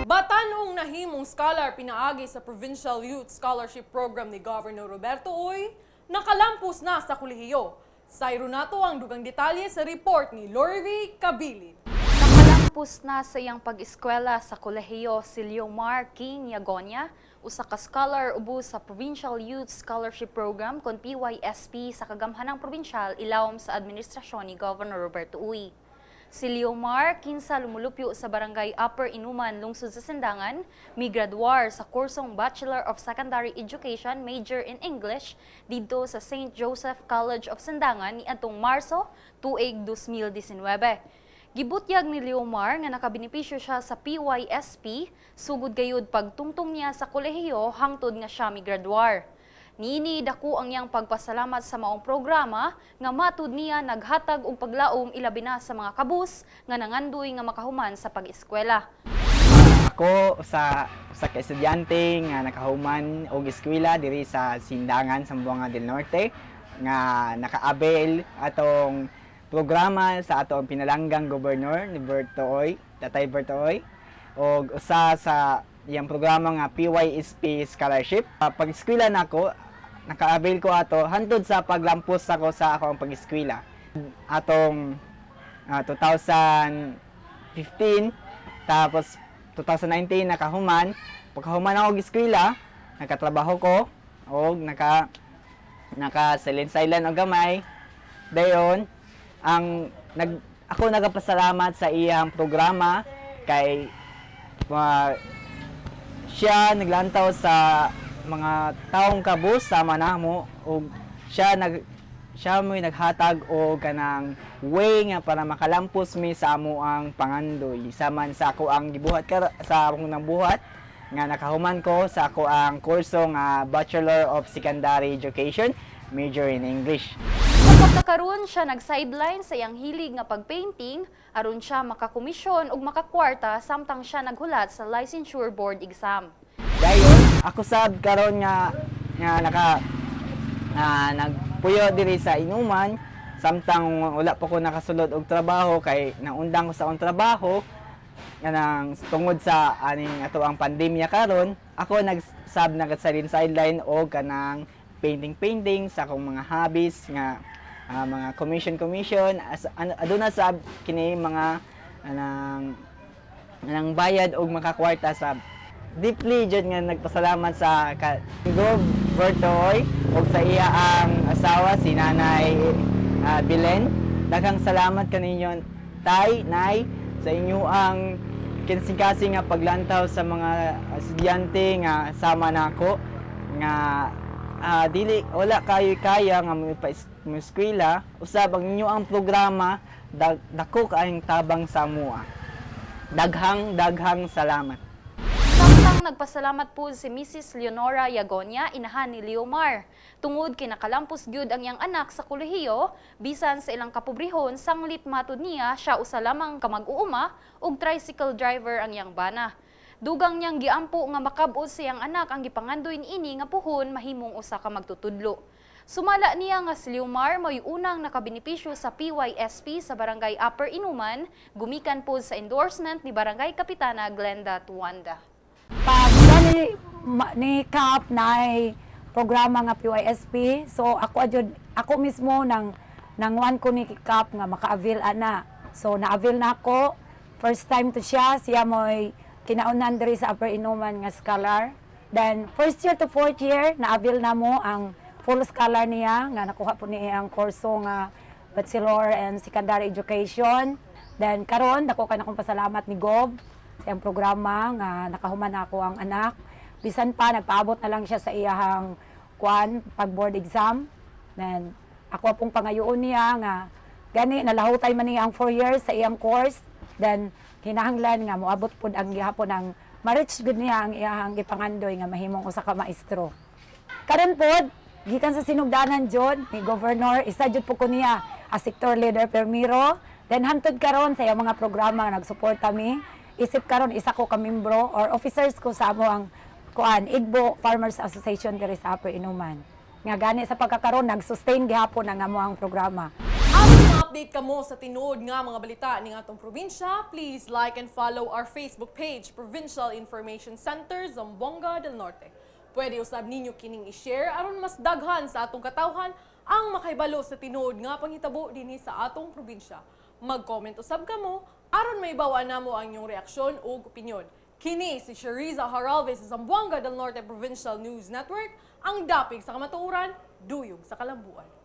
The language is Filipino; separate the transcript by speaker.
Speaker 1: Batanong nahimong scholar pinaagi sa Provincial Youth Scholarship Program ni Governor Roberto Uy, nakalampos na sa kolehiyo. Sayro nato ang dugang detalye sa report ni Lorvie Cabilin.
Speaker 2: Nakalampos na sa iyang pag-eskwela sa kolehiyo si Leomar King Yagonia, usa ka scholar ubos sa Provincial Youth Scholarship Program kon PYSP sa kagamhanang probinsyal ilawom sa administrasyon ni Governor Roberto Uy. Si Leomar, kinsa lumulupyo sa barangay Upper Inuman, lungsod sa Sindangan, may graduar sa kursong Bachelor of Secondary Education major in English dito sa St. Joseph College of Sindangan niadtong Marso, tuig 2019. Gibutyag ni Leomar nga nakabenepisyo siya sa PYSP, sugod gayud pagtungtong niya sa kolehiyo hangtod nga siya may graduar. Niini dako ang iyang pagpasalamat sa maong programa nga matud niya naghatag og paglaom ilabi na sa mga kabus nga nangandoy nga makahuman sa pag-eskwela.
Speaker 3: Ako sa ka estudyante nga nakahuman og eskwela diri sa Sindangan, Zamboanga del Norte nga naka-avail atong programa sa atong pinalanggang gobernador ni Bertoy, Tatay Bertoy, og usa sa iyang programa nga PYSP scholarship. Pag-eskwela nako, naka-avail ko ato hantod sa paglampos ako sa akong pag-eskwela. Atong 2015 tapos 2019 nakahuman. Pagkahuman ako og eskwela, nakatrabaho ko og naka-silent-silent og gamay. Dayon ako nagapasalamat sa iyang programa kay siya naglantaw sa mga taong kabus sama namo ug siya mo'y naghatag og kanang way nga para makalampos mi sa amo ang pangandoy saman sa ako ang gibuhat sa akong buhat nga nakahuman ko sa ako ang kurso nga Bachelor of Secondary Education major in English.
Speaker 2: Pagkakaroon siya nag-sideline sa iyang hilig nga pagpainting aron siya makakomisyon ug makakwarta samtang siya naghulat sa licensure board exam.
Speaker 3: Dayon ako sad karon nga nagpuyo diri sa Inuman samtang wala pa ko nakasulod og trabaho kay naundang ko sa akong trabaho kanang tungod sa aning ato ang pandemya karon. Ako nag-sideline og kanang painting sa akong mga hobbies nga mga commission aduna sab kini mga nang bayad og makakwarta sa deeply jud nga nagpasalamat sa Gov Bertoy ug sa iya ang asawa si Nanay Bilen. Daghang salamat kaninyo tay, nay, sa inyo ang kinsingkasing nga paglantaw sa mga estudyante nga sama nako nga dili wala kayo kaya nga mo eskwela usab ang inyo ang programa dako kaayong tabang sa mua. Daghang salamat.
Speaker 2: Samtang nagpasalamat po si Mrs. Leonora Yagonia, inahan ni Leomar. Tungod kinakalampos gyud ang iyang anak sa kolehiyo, bisan sa ilang kapobrehon sanglit matud niya siya usa lamang ka mag-uuma ug tricycle driver ang iyang bana. Dugang niyang giampo nga makab-od sa iyang anak ang gipangandoy niini nga puhon mahimong usa ka magtutudlo. Sumala niya nga si Leomar may unang nakabenepisyo sa PYSP sa Barangay Upper Inuman, gumikan po sa endorsement ni Barangay Kapitana Glenda Tuanda.
Speaker 4: Pag ni CAP na programa nga PYSP, so ako mismo nang one ko ni CAP nga maka-avail ana. So na-avail na ako. First time to siya mo'y kinaunan diri sa Upper Inuman nga scholar. Then first year to fourth year na-avail na mo ang full scholar niya nga nakuha po niya ang kurso nga Bachelor and Secondary Education. Then karon dako ka na kong pasalamat ni Gov sa iyang programa nga nakahuman na ako ang anak. Bisan pa nagpaabot na lang siya sa iyang pag board exam. Then ako pong pangayoon niya nga gani nalahutay man niya ang 4 years sa iyang course. Then kinahanglan nga moabot pud ang gihapon ang ma-reach gud niya ang iyang gipangandoy nga mahimong usa ka maestro. Karon pod, gikan sa sinugdanan jud ni Governor, isa jud po ko niya as sector leader permiro. Then hantod karon sa iyang mga programa nagsupport kami. Isip karon isa ko ka membro or officers ko sa amo ang Igbo Farmers Association diri sa Upper Inuman. Nga gani sa pagkakaroon nag-sustain gihapon ang amo ang programa.
Speaker 1: Aron ma-update kamo sa tinuod nga mga balita ning atong probinsya, please like and follow our Facebook page, Provincial Information Center, Zamboanga del Norte. Pwede usab ninyo kining i-share aron mas daghan sa atong katawhan ang makahibalo sa tinuod nga panghitabo dinhi sa atong probinsya. Mag-comment usab kamo aron maibawa namo ang inyong reaksyon o opinyon. Kini si Shariza Haralve sa Zamboanga del Norte Provincial News Network, ang dapig sa kamatuoran, duyog sa kalambuan.